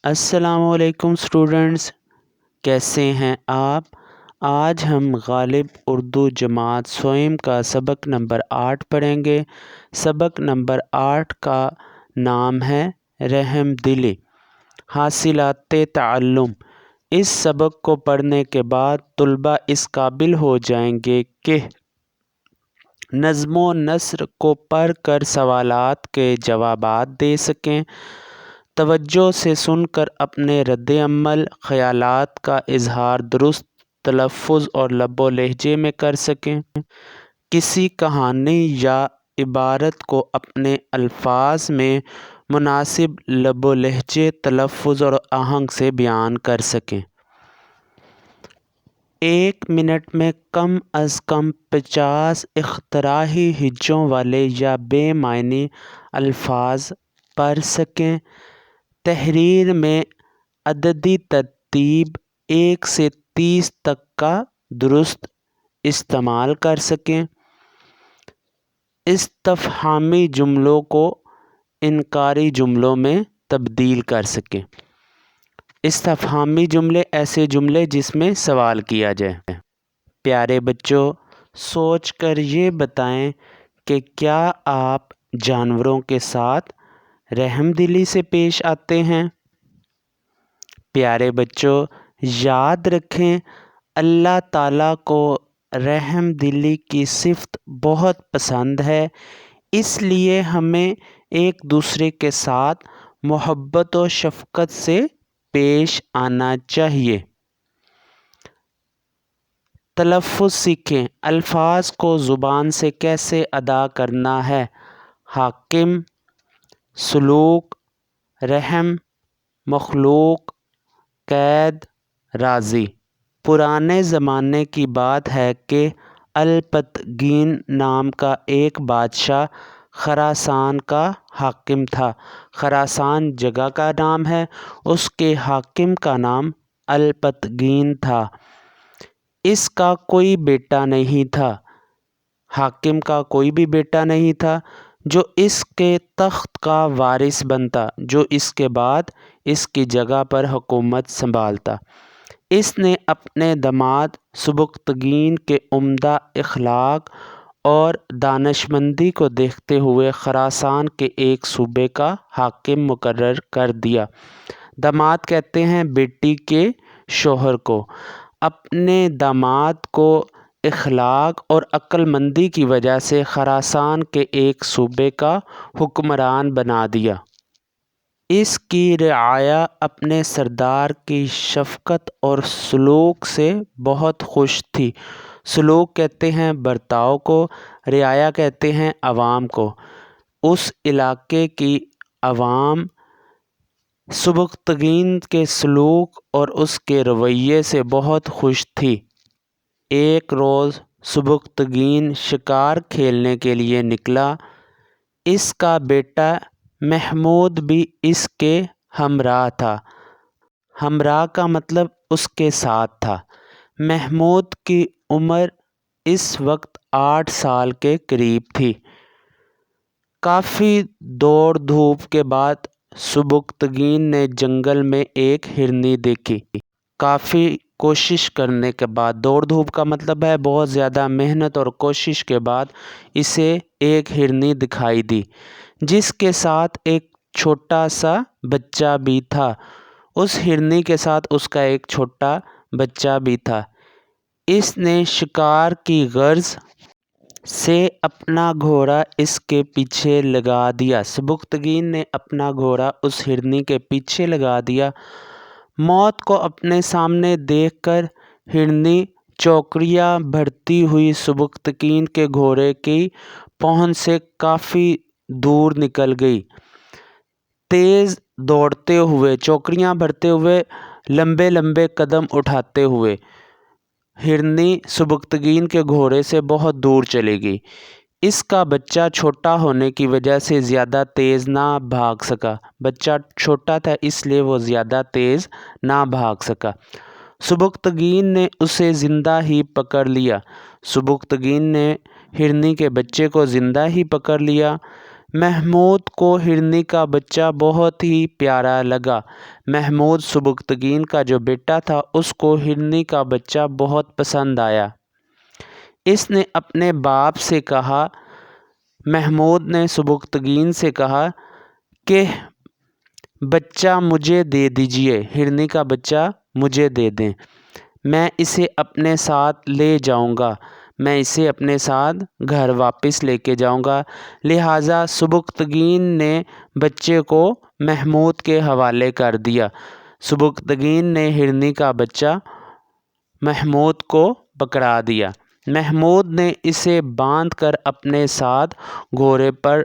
السلام علیکم اسٹوڈنٹس، کیسے ہیں آپ؟ آج ہم غالب اردو جماعت سوئم کا سبق نمبر 8 پڑھیں گے۔ سبق نمبر 8 کا نام ہے رحم دلی، حاصلات تعلم۔ اس سبق کو پڑھنے کے بعد طلبہ اس قابل ہو جائیں گے کہ نظم و نثر کو پڑھ کر سوالات کے جوابات دے سکیں، توجہ سے سن کر اپنے رد عمل، خیالات کا اظہار درست تلفظ اور لب و لہجے میں کر سکیں، کسی کہانی یا عبارت کو اپنے الفاظ میں مناسب لب و لہجے، تلفظ اور آہنگ سے بیان کر سکیں۔ 1 منٹ میں کم از کم 50 اختراعی ہجوں والے یا بے معنی الفاظ پڑھ سکیں۔ تحریر میں عددی ترتیب 1 سے 30 تک کا درست استعمال کر سکیں۔ استفہامی جملوں کو انکاری جملوں میں تبدیل کر سکیں۔ استفہامی جملے ایسے جملے جس میں سوال کیا جائے۔ پیارے بچوں، سوچ کر یہ بتائیں کہ کیا آپ جانوروں کے ساتھ رحم دلی سے پیش آتے ہیں؟ پیارے بچوں، یاد رکھیں اللہ تعالیٰ کو رحم دلی کی صفت بہت پسند ہے، اس لیے ہمیں ایک دوسرے کے ساتھ محبت و شفقت سے پیش آنا چاہیے۔ تلفظ سیکھیں، الفاظ کو زبان سے کیسے ادا کرنا ہے۔ حاکم، سلوک، رحم، مخلوق، قید، راضی۔ پرانے زمانے کی بات ہے کہ الپتگین نام کا ایک بادشاہ خراسان کا حاکم تھا۔ خراسان جگہ کا نام ہے، اس کے حاکم کا نام الپتگین تھا۔ اس کا کوئی بیٹا نہیں تھا، حاکم کا کوئی بھی بیٹا نہیں تھا جو اس کے تخت کا وارث بنتا، جو اس کے بعد اس کی جگہ پر حکومت سنبھالتا۔ اس نے اپنے داماد سبکتگین کے عمدہ اخلاق اور دانشمندی کو دیکھتے ہوئے خراسان کے ایک صوبے کا حاکم مقرر کر دیا۔ داماد کہتے ہیں بیٹی کے شوہر کو۔ اپنے داماد کو اخلاق اور عقل مندی کی وجہ سے خراسان کے ایک صوبے کا حکمران بنا دیا۔ اس کی رعایا اپنے سردار کی شفقت اور سلوک سے بہت خوش تھی۔ سلوک کہتے ہیں برتاؤ کو، رعایا کہتے ہیں عوام کو۔ اس علاقے کی عوام سبکتگین کے سلوک اور اس کے رویے سے بہت خوش تھی۔ ایک روز سبکتگین شکار کھیلنے کے لیے نکلا۔ اس کا بیٹا محمود بھی اس کے ہمراہ تھا۔ ہمراہ کا مطلب اس کے ساتھ تھا۔ محمود کی عمر اس وقت 8 سال کے قریب تھی۔ کافی دوڑ دھوپ کے بعد سبکتگین نے جنگل میں ایک ہرنی دیکھی۔ کافی کوشش کرنے کے بعد، دوڑ دھوپ کا مطلب ہے بہت زیادہ محنت اور کوشش کے بعد اسے ایک ہرنی دکھائی دی جس کے ساتھ ایک چھوٹا سا بچہ بھی تھا۔ اس ہرنی کے ساتھ اس کا ایک چھوٹا بچہ بھی تھا۔ اس نے شکار کی غرض سے اپنا گھوڑا اس کے پیچھے لگا دیا۔ سبکتگین نے اپنا گھوڑا اس ہرنی کے پیچھے لگا دیا۔ موت کو اپنے سامنے دیکھ کر ہرنی چوکڑیاں بھرتی ہوئی سبکتگین کے گھوڑے کی پہنچ سے کافی دور نکل گئی۔ تیز دوڑتے ہوئے، چوکڑیاں بھرتے ہوئے، لمبے لمبے قدم اٹھاتے ہوئے ہرنی سبکتگین کے گھوڑے سے بہت دور چلی گئی۔ اس کا بچہ چھوٹا ہونے کی وجہ سے زیادہ تیز نہ بھاگ سکا۔ بچہ چھوٹا تھا اس لیے وہ زیادہ تیز نہ بھاگ سکا۔ سبکتگین نے اسے زندہ ہی پکڑ لیا۔ سبکتگین نے ہرنی کے بچے کو زندہ ہی پکڑ لیا۔ محمود کو ہرنی کا بچہ بہت ہی پیارا لگا۔ محمود سبکتگین کا جو بیٹا تھا اس کو ہرنی کا بچہ بہت پسند آیا۔ اس نے اپنے باپ سے کہا، محمود نے سبکتگین سے کہا کہ بچہ مجھے دے دیجئے، ہرنی کا بچہ مجھے دے دیں، میں اسے اپنے ساتھ لے جاؤں گا، میں اسے اپنے ساتھ گھر واپس لے کے جاؤں گا۔ لہٰذا سبکتگین نے بچے کو محمود کے حوالے کر دیا۔ سبکتگین نے ہرنی کا بچہ محمود کو پکڑا دیا۔ محمود نے اسے باندھ کر اپنے ساتھ گھوڑے پر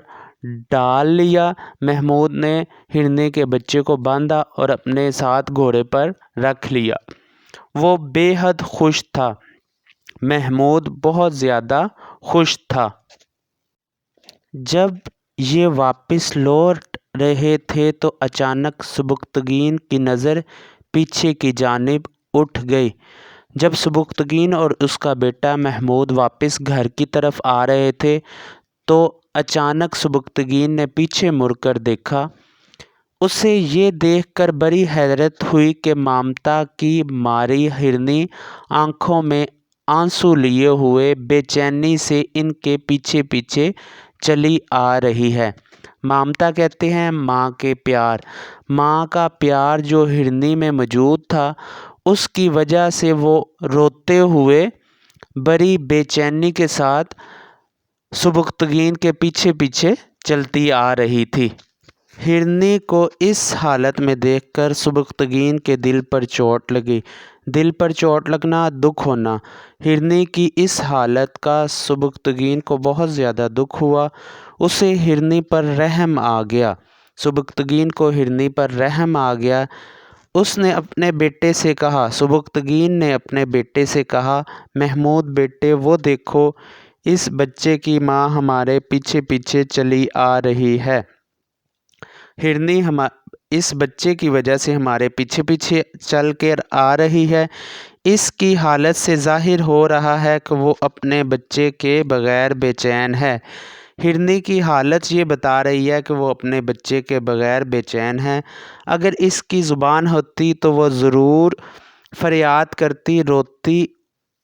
ڈال لیا۔ محمود نے ہرنی کے بچے کو باندھا اور اپنے ساتھ گھوڑے پر رکھ لیا۔ وہ بے حد خوش تھا۔ محمود بہت زیادہ خوش تھا۔ جب یہ واپس لوٹ رہے تھے تو اچانک سبکتگین کی نظر پیچھے کی جانب اٹھ گئی۔ جب سبکتگین اور اس کا بیٹا محمود واپس گھر کی طرف آ رہے تھے تو اچانک سبکتگین نے پیچھے مڑ کر دیکھا۔ اسے یہ دیکھ کر بڑی حیرت ہوئی کہ ممتا کی ماری ہرنی آنکھوں میں آنسو لیے ہوئے بے چینی سے ان کے پیچھے پیچھے چلی آ رہی ہے۔ ممتا کہتے ہیں ماں کے پیار، ماں کا پیار جو ہرنی میں موجود تھا اس کی وجہ سے وہ روتے ہوئے بڑی بے چینی کے ساتھ سبکتگین کے پیچھے پیچھے چلتی آ رہی تھی۔ ہرنی کو اس حالت میں دیکھ کر سبکتگین کے دل پر چوٹ لگی۔ دل پر چوٹ لگنا، دکھ ہونا۔ ہرنی کی اس حالت کا سبکتگین کو بہت زیادہ دکھ ہوا۔ اسے ہرنی پر رحم آ گیا۔ سبکتگین کو ہرنی پر رحم آ گیا۔ اس نے اپنے بیٹے سے کہا، سبکتگین نے اپنے بیٹے سے کہا، محمود بیٹے وہ دیکھو، اس بچے کی ماں ہمارے پیچھے پیچھے چلی آ رہی ہے۔ ہرنی اس بچے کی وجہ سے ہمارے پیچھے پیچھے چل کر آ رہی ہے۔ اس کی حالت سے ظاہر ہو رہا ہے کہ وہ اپنے بچے کے بغیر بے چین ہے۔ ہرنی کی حالت یہ بتا رہی ہے کہ وہ اپنے بچے کے بغیر بے چین ہے۔ اگر اس کی زبان ہوتی تو وہ ضرور فریاد کرتی، روتی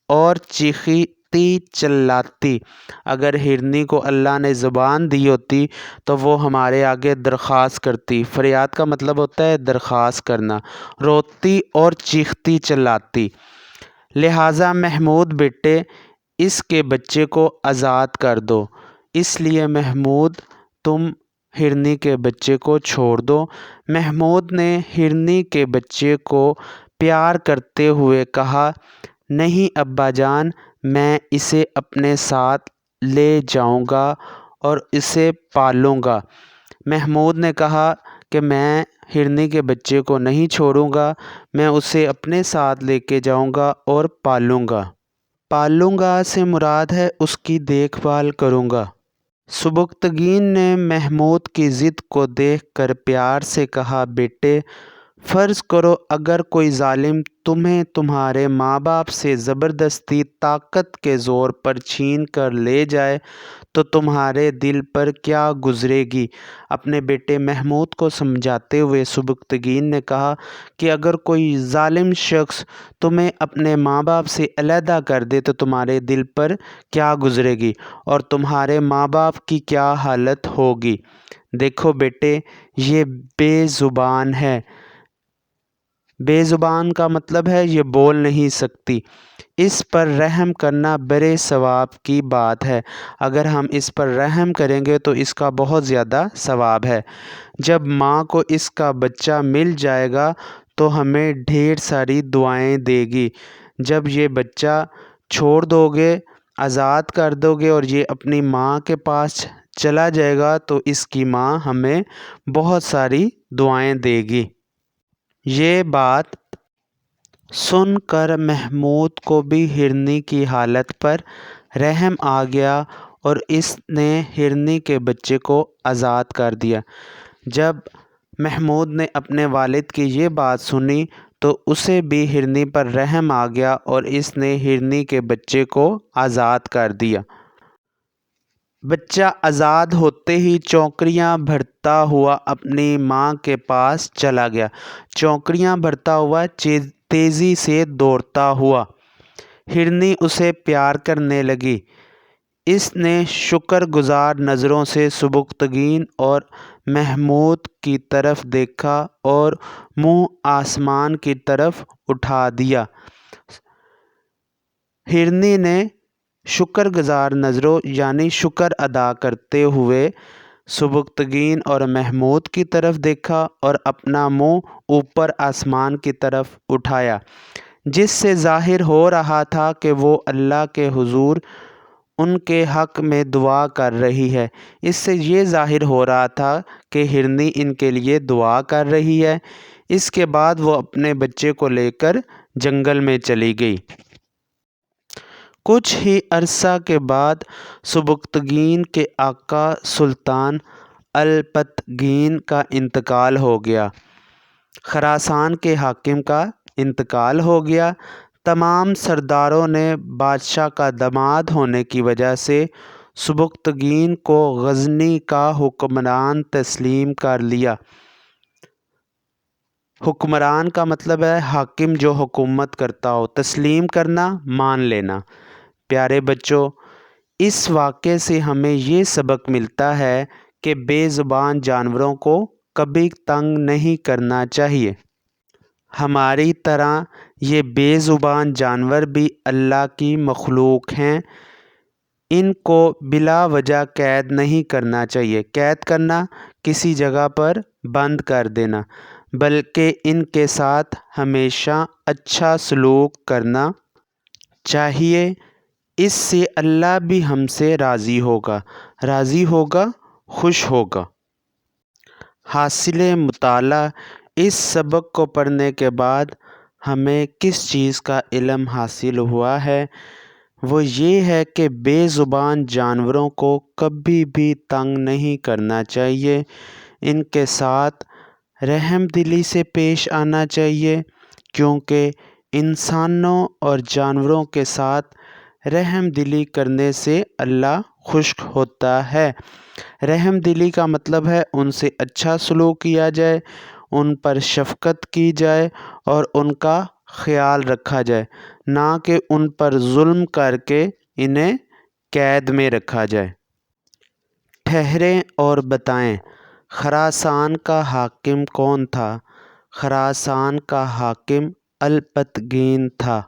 اور چیختی چلاتی۔ اگر ہرنی کو اللہ نے زبان دی ہوتی تو وہ ہمارے آگے درخواست کرتی۔ فریاد کا مطلب ہوتا ہے درخواست کرنا۔ روتی اور چیختی چلاتی۔ لہٰذا محمود بیٹے اس کے بچے کو آزاد کر دو۔ اس لیے محمود تم ہرنی کے بچے کو چھوڑ دو۔ محمود نے ہرنی کے بچے کو پیار کرتے ہوئے کہا، نہیں ابا جان، میں اسے اپنے ساتھ لے جاؤں گا اور اسے پالوں گا۔ محمود نے کہا کہ میں ہرنی کے بچے کو نہیں چھوڑوں گا، میں اسے اپنے ساتھ لے کے جاؤں گا اور پالوں گا۔ پالوں گا سے مراد ہے اس کی دیکھ بھال کروں گا۔ سبکتگین نے محمود کی ضد کو دیکھ کر پیار سے کہا، بیٹے فرض کرو اگر کوئی ظالم تمہیں تمہارے ماں باپ سے زبردستی طاقت کے زور پر چھین کر لے جائے تو تمہارے دل پر کیا گزرے گی؟ اپنے بیٹے محمود کو سمجھاتے ہوئے سبکتگین نے کہا کہ اگر کوئی ظالم شخص تمہیں اپنے ماں باپ سے علیحدہ کر دے تو تمہارے دل پر کیا گزرے گی اور تمہارے ماں باپ کی کیا حالت ہوگی؟ دیکھو بیٹے، یہ بے زبان ہے۔ بے زبان کا مطلب ہے یہ بول نہیں سکتی۔ اس پر رحم کرنا بڑے ثواب کی بات ہے۔ اگر ہم اس پر رحم کریں گے تو اس کا بہت زیادہ ثواب ہے۔ جب ماں کو اس کا بچہ مل جائے گا تو ہمیں ڈھیر ساری دعائیں دے گی۔ جب یہ بچہ چھوڑ دو گے، آزاد کر دو گے اور یہ اپنی ماں کے پاس چلا جائے گا تو اس کی ماں ہمیں بہت ساری دعائیں دے گی۔ یہ بات سن کر محمود کو بھی ہرنی کی حالت پر رحم آ گیا اور اس نے ہرنی کے بچے کو آزاد کر دیا۔ جب محمود نے اپنے والد کی یہ بات سنی تو اسے بھی ہرنی پر رحم آ گیا اور اس نے ہرنی کے بچے کو آزاد کر دیا۔ بچہ آزاد ہوتے ہی چونکڑیاں بھرتا ہوا اپنی ماں کے پاس چلا گیا۔ چونکڑیاں بھرتا ہوا تیزی سے دوڑتا ہوا۔ ہرنی اسے پیار کرنے لگی۔ اس نے شکر گزار نظروں سے سبکتگین اور محمود کی طرف دیکھا اور منہ آسمان کی طرف اٹھا دیا۔ ہرنی نے شکر گزار نظروں یعنی شکر ادا کرتے ہوئے سبکتگین اور محمود کی طرف دیکھا اور اپنا منہ اوپر آسمان کی طرف اٹھایا، جس سے ظاہر ہو رہا تھا کہ وہ اللہ کے حضور ان کے حق میں دعا کر رہی ہے۔ اس سے یہ ظاہر ہو رہا تھا کہ ہرنی ان کے لیے دعا کر رہی ہے۔ اس کے بعد وہ اپنے بچے کو لے کر جنگل میں چلی گئی۔ کچھ ہی عرصہ کے بعد سبکتگین کے آقا سلطان الپتگین کا انتقال ہو گیا۔ خراسان کے حاکم کا انتقال ہو گیا۔ تمام سرداروں نے بادشاہ کا داماد ہونے کی وجہ سے سبکتگین کو غزنی کا حکمران تسلیم کر لیا۔ حکمران کا مطلب ہے حاکم جو حکومت کرتا ہو، تسلیم کرنا، مان لینا۔ پیارے بچوں، اس واقعے سے ہمیں یہ سبق ملتا ہے کہ بے زبان جانوروں کو کبھی تنگ نہیں کرنا چاہیے۔ ہماری طرح یہ بے زبان جانور بھی اللہ کی مخلوق ہیں۔ ان کو بلا وجہ قید نہیں کرنا چاہیے۔ قید کرنا، کسی جگہ پر بند کر دینا، بلکہ ان کے ساتھ ہمیشہ اچھا سلوک کرنا چاہیے۔ اس سے اللہ بھی ہم سے راضی ہوگا، خوش ہوگا۔ حاصل مطالعہ، اس سبق کو پڑھنے کے بعد ہمیں کس چیز کا علم حاصل ہوا ہے؟ وہ یہ ہے کہ بے زبان جانوروں کو کبھی بھی تنگ نہیں کرنا چاہیے۔ ان کے ساتھ رحم دلی سے پیش آنا چاہیے، کیونکہ انسانوں اور جانوروں کے ساتھ رحم دلی کرنے سے اللہ خوش ہوتا ہے۔ رحم دلی کا مطلب ہے ان سے اچھا سلوک کیا جائے، ان پر شفقت کی جائے اور ان کا خیال رکھا جائے، نہ کہ ان پر ظلم کر کے انہیں قید میں رکھا جائے۔ ٹھہریں اور بتائیں، خراسان کا حاکم کون تھا؟ خراسان کا حاکم الپتگین تھا۔